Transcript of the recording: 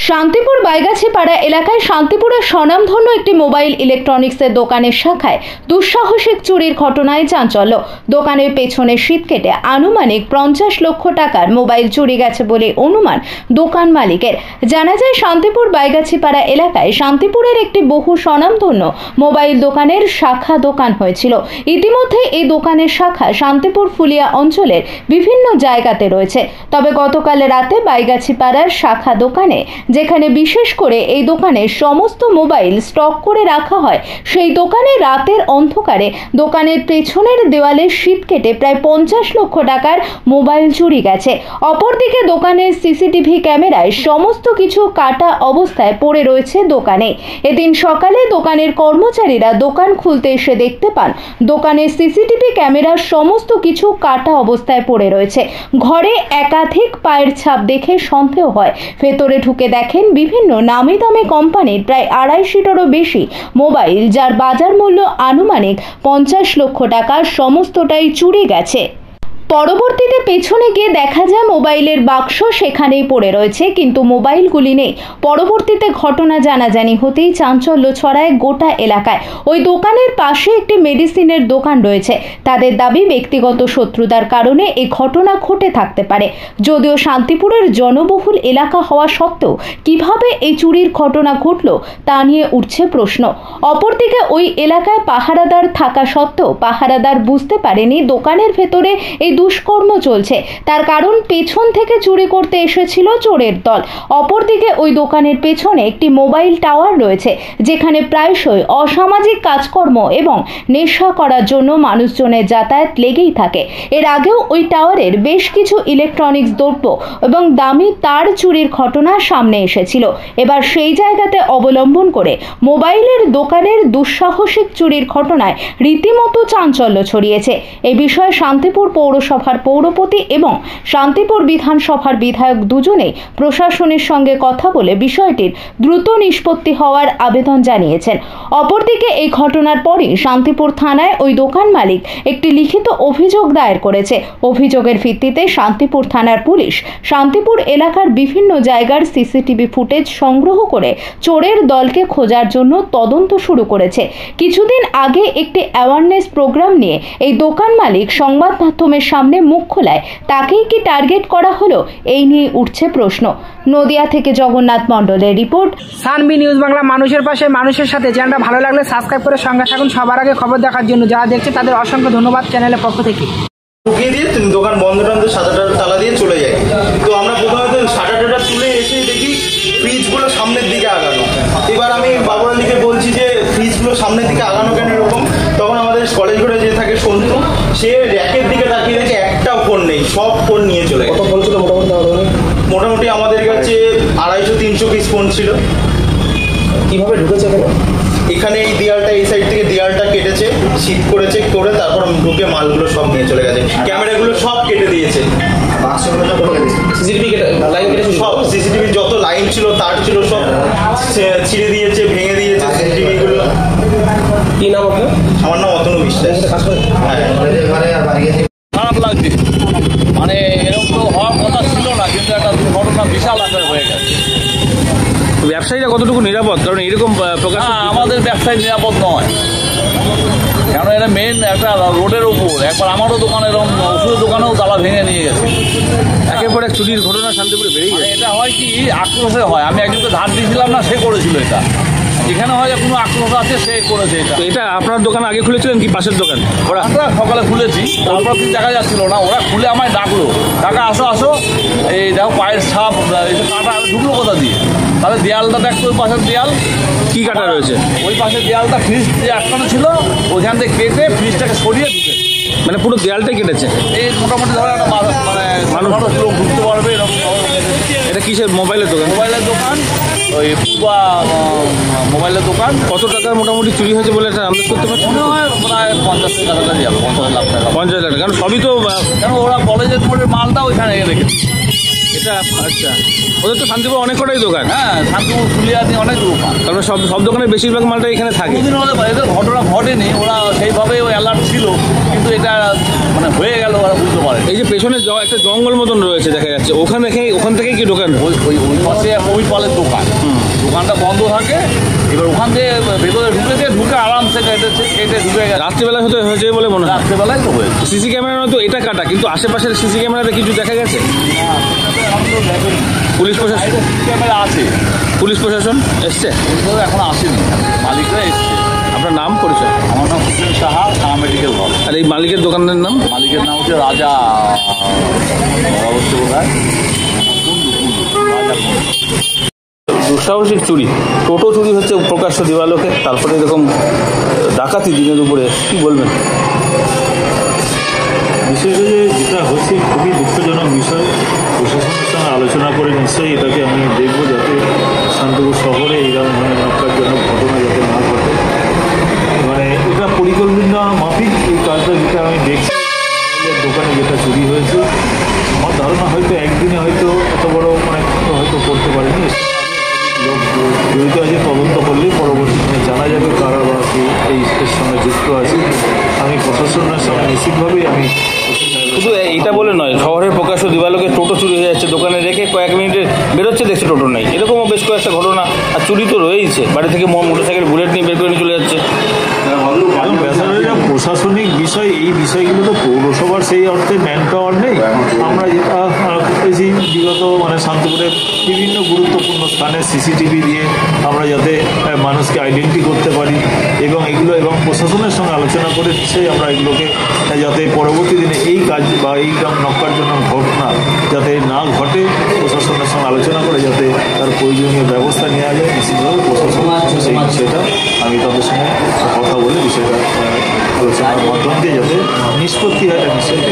শান্তিপুর বাইগাছিপাড়া এলাকায় শান্তিপুরের স্বনামধন্য একটি মোবাইল ইলেকট্রনিক্সের দোকানের শাখায় দুঃসাহসিক চুরির ঘটনায় চাঞ্চল্য। দোকানের পেছনে শীত কেটে আনুমানিক 50 লক্ষ টাকার মোবাইল চুরি গেছে বলে অনুমান দোকান মালিকের। জানা যায়, শান্তিপুর বাইগাছিপাড়া এলাকায় শান্তিপুরের একটি বহু স্বনামধন্য মোবাইল দোকানের শাখা দোকান হয়েছিল। ইতিমধ্যে এই দোকানের শাখা শান্তিপুর ফুলিয়া অঞ্চলের বিভিন্ন জায়গাতে রয়েছে। তবে গতকাল রাতে বাইগাছিপাড়ার শাখা দোকানে, যেখানে বিশেষ করে এই দোকানের সমস্ত মোবাইল স্টক করে রাখা হয়, সেই দোকানে রাতের অন্ধকারে দোকানের পেছনের দেওয়ালে শীত কেটে প্রায় 50 লক্ষ টাকার মোবাইল চুরি গেছে। অপরদিকে দোকানের সিসিটিভি ক্যামেরায় সমস্ত কিছু কাটা অবস্থায় পড়ে রয়েছে দোকানে। এদিন সকালে দোকানের কর্মচারীরা দোকান খুলতে এসে দেখতে পান দোকানের সিসিটিভি ক্যামেরার সমস্ত কিছু কাটা অবস্থায় পড়ে রয়েছে। ঘরে একাধিক পায়ের ছাপ দেখে সন্দেহ হয়। ভেতরে ঢুকে দেখেন বিভিন্ন নামি দামি কোম্পানির প্রায় 250টারও বেশি মোবাইল, যার বাজার মূল্য আনুমানিক 50 লক্ষ টাকা, সমস্তটাই চুরি গেছে। পরবর্তীতে পেছনে গিয়ে দেখা যায় মোবাইলের বাক্স সেখানেই পড়ে রয়েছে, কিন্তু মোবাইলগুলি নেই। পরবর্তীতে ঘটনা জানাজানি হতেই চাঞ্চল্য ছড়ায় গোটা এলাকায়। ওই দোকানের পাশে একটি মেডিসিনের দোকান রয়েছে। তাদের দাবি, ব্যক্তিগত শত্রুতার কারণে এই ঘটনা ঘটে থাকতে পারে। যদিও শান্তিপুরের জনবহুল এলাকা হওয়া সত্ত্বেও কিভাবে এই চুরির ঘটনা ঘটল তা নিয়ে উঠছে প্রশ্ন। অপরদিকে ওই এলাকায় পাহারাদার থাকা সত্ত্বেও পাহারাদার বুঝতে পারেনি দোকানের ভেতরে এই দুষ্কর্ম চলছে। তার কারণ, পেছন থেকে চুরি করতে এসেছিল চোরের দল। অপরদিকে ওই দোকানের পেছনে একটি মোবাইল টাওয়ার রয়েছে, যেখানে প্রায়শই অসামাজিক কাজকর্ম এবং নেশা করার জন্য মানুষজনের যাতায়াত লেগেই থাকে। এর আগেও ওই টাওয়ারের বেশ কিছু ইলেকট্রনিক্স দ্রব্য এবং দামি তার চুরির ঘটনা সামনে এসেছিল। এবার সেই জায়গাতে অবলম্বন করে মোবাইলের দোকানের দুঃসাহসিক চুরির ঘটনায় রীতিমতো চাঞ্চল্য ছড়িয়েছে। এই বিষয়ে শান্তিপুর পৌরসভার পৌরপতি এবং শান্তিপুর বিধানসভার বিধায়ক দুজনেই প্রশাসনের সঙ্গে কথা বলে বিষয়টির দ্রুত নিষ্পত্তি হওয়ার আবেদন জানিয়েছেন। অপরদিকে এই ঘটনার পরই শান্তিপুর থানায় ওই দোকান মালিক একটি লিখিত অভিযোগ দায়ের করেছে। অভিযোগের ভিত্তিতে শান্তিপুর থানার পুলিশ শান্তিপুর এলাকার বিভিন্ন জায়গার সিসিটিভি ফুটেজ সংগ্রহ করে চোরের দলকে খোঁজার জন্য তদন্ত শুরু করেছে। কিছুদিন আগে একটি অ্যাওয়ারনেস প্রোগ্রাম নিয়ে এই দোকান মালিক সংবাদ মাধ্যমের সামনে মুখ খোলায়, তাকেই কি টার্গেট করা হলো, এই নিয়ে উঠছে প্রশ্ন। নদিয়া থেকে জগন্নাথ মণ্ডলের রিপোর্ট, সানবি নিউজ বাংলা। মানুষের পাশে, মানুষের সাথে। চ্যানেলটা ভালো লাগলে সাবস্ক্রাইব করে সঙ্গে থাকুন সবার আগে খবর দেখার জন্য। যারা দেখছে তাদের অসংখ্য ধন্যবাদ চ্যানেলের পক্ষ থেকে। ঢুকিয়ে দিয়ে তুমি দোকান বন্ধ টন্ধ শাটার তালা দিয়ে চলে যাই। তো আমরা প্রথমে শাটারটা তুলে এসে দেখি ফ্রিজগুলো সামনের দিকে আগানো। এবার আমি বাবুরালিকে বলছি যে ফ্রিজগুলো সামনের দিকে আগানো কেন এরকম। তখন আমাদের কলেজ ঘরে যে থাকে সন্তু, সে র্যাকের দিকে তাকিয়ে দেখে একটাও ফোন নেই, সব ফোন নিয়ে চলে গেছে। কত ফোন ছিল মোটামুটি আমাদের কাছে 250-300 পিস ফোন ছিল। কিভাবে ঢুকেছে এখানে এই দেয়ালটা, এই সাইড থেকে দেয়ালটা কেটেছে, শীত করেছে, করে তারপর ঢুকে মালগুলো সব নিয়ে চলে গেছে। ক্যামেরাগুলো সব কেটে দিয়েছে, সব সিসিটিভি যত লাইন ছিল তার ছিল সব ছিঁড়ে দিয়েছে, ভেঙে দিয়েছে সিসিটিভিগুলো। কি নাম আপনার? আমার নাম অতনু বিশ্বাস। খারাপ লাগছে, মানে এরকম তো হওয়ার কথা ছিল না, কিন্তু একটা দুর্ঘটনা বিশাল আকার হয়ে গেছে। ব্যবসায়ীরা কতটুকু নিরাপদ? কারণ এরকম প্রকাশ আমাদের ব্যবসায়ী নিরাপদ নয়, কারণ এটা মেন একটা রোডের উপর। একবার আমারও দোকানে এরকম ওষুধের দোকানেও তালা ভেঙে নিয়ে গেছে। একের পর এক চুরির ঘটনা শান্তিপুরে বেড়েই গেছে। এটা হয় কি, আক্রোশে হয়। আমি একজনকে ধার দিয়েছিলাম না, সে করেছিল এটা। এখানে হয় যে কোনো আক্রোশ আছে, সে করেছে এটা। তো এটা আপনার দোকান আগে খুলেছিলেন কি পাশের দোকান? ওরা সকালে খুলেছি, তারপর কিছু দেখা যাচ্ছিল না, ওরা খুলে আমায় ডাকলো, টাকা আসো আসো, এই দেখো পায়ের ছাপ, এইসব কাটা ঢুকলো কোথা দিয়ে। তাহলে দেয়ালটা দেখতো, ওই পাশের দেয়াল কি কাটা রয়েছে? ওই পাশের দেয়ালটা ফ্রিজ দিয়ে আটকানো ছিল, ওইখান থেকে কেটে ফ্রিজটাকে সরিয়ে ঢুকে, মানে পুরো দেয়ালটাই কেটেছে। এই মোটামুটি ধরো একটা মানে মানুষ লোক ঢুকতে পারবে এরকম। এটা কিসের? মোবাইলের দোকান? মোবাইলের দোকান, ওই পূর্বা মোবাইলের দোকান। কত টাকার মোটামুটি চুরি হয়েছে বলে এটা আন্দাজ করতে পারছি? মনে হয় প্রায় 50 টাকা যাবে, 50 লাখ টাকা। 50 লাখ টাকা। কারণ সবই তো, কেন ওরা বলে যে তোমার মালটা ওইখানে রেখেছে। এটা আচ্ছা, ওদের তো শান্তিপুর অনেক কটাই দোকান। হ্যাঁ, শান্তিপুর ফুলিয়াতে অনেক দোকান। তারপরে সব দোকানের বেশিরভাগ মালটা এখানে থাকে। কোনোদিন এদের ঘটনা ঘটেনি, ওরা সেইভাবে ওই অ্যালার্ট ছিল, কিন্তু এটা মানে হয়ে গেল, ওরা বুঝতে পারে। এই যে পেছনে একটা জঙ্গল মতন রয়েছে দেখা যাচ্ছে, ওখান থেকে কি দোকান? ওই পাশে কোভিড পালের দোকান, দোকানটা বন্ধ থাকে। এবার ওখান থেকে ভেতরে ঢুকে আরামসে কেটে ঢুকে গেছে। রাত্রিবেলা হয়েছে বলে মনে হয়। রাত্রেবেলায় তো হয়েছে। সিসি ক্যামেরা তো এটা কাটা, কিন্তু আশেপাশের সিসি ক্যামেরাতে কিছু দেখা গেছে? পুলিশ প্রশাসন ক্যামেরা আছে, পুলিশ প্রশাসন এসছে? এখন আসেনি, মালিকরা এসছে। আপনার নাম পরিচয়? আমার নাম হুসেন সাহা, সাহা মেডিকেল হল। আর এই মালিকের দোকানের নাম? মালিকের নাম হচ্ছে রাজা, হচ্ছে বোধ হয় রাজা। দুঃসাহসিক চুরি, টোটো চুরি হচ্ছে প্রকাশ্য দিবালোকে, তারপরে এরকম ডাকাতি দিনের উপরে, কি বলবেন? বিষয়টা যেটা হচ্ছে খুবই দুঃখজনক বিষয়। প্রশাসনের সঙ্গে আলোচনা করে নিশ্চয়ই এটাকে আমি দেখব, যাতে শান্তিপুর শহরে এইরকম ধরনের নক্কারজনক ঘটনা যাতে না ঘটে। মানে এটা পরিকল্পনা মাফিক এই কাজটা যেটা আমি দেখছি, দোকানে যেটা চুরি হয়েছে, আমার ধারণা হয়তো একদিনে হয়তো এত বড় মানে হয়তো করতে পারেনি। লোক জড়িত আছে, তদন্ত করলেই পরবর্তী দিনে জানা যাবে কারা বা কে এর সঙ্গে যুক্ত আছে। আমি প্রশাসনের সঙ্গে নিশ্চিতভাবেই আমি শুধু এইটা বলে নয়, শহরের প্রকাশ্য দিবালোকে টোটো চুরি হয়ে যাচ্ছে, দোকানে রেখে কয়েক মিনিটে বেরোচ্ছে, দেখছে টোটো নেই, এরকমও বেশ কয়েকটা ঘটনা। আর চুরি তো রয়েইছে, বাড়ি থেকে মোটরসাইকেল বুলেট নিয়ে বের করে নিয়ে চলে যাচ্ছে। ব্যাপারটা প্রশাসনিক বিষয়, এই বিষয়গুলো তো পৌরসভার সেই অর্থে ম্যান পাওয়ার নেই। আমরা যেটা করতেছি বিগত মানে শান্তিপুরের বিভিন্ন গুরুত্বপূর্ণ স্থানে সিসিটিভি দিয়ে আমরা যাতে মানুষকে আইডেন্টি করতে পারি, এবং এগুলো এবং প্রশাসনের সঙ্গে আলোচনা করে সেই আমরা এগুলোকে যাতে পরবর্তী দিনে এই কাজ বা এই নক্কারজনক ঘটনা যাতে না ঘটে, প্রশাসনের সঙ্গে আলোচনা করে যাতে তার প্রয়োজনীয় ব্যবস্থা নেওয়া যায়, নিশ্চিতভাবে প্রশাসন সেই বিষয়টা আমি তাদের সঙ্গে কথা বলে বিষয়টা আলোচনার মাধ্যম দিয়ে যাতে নিষ্পত্তি হয়, এটা নিশ্চয়ই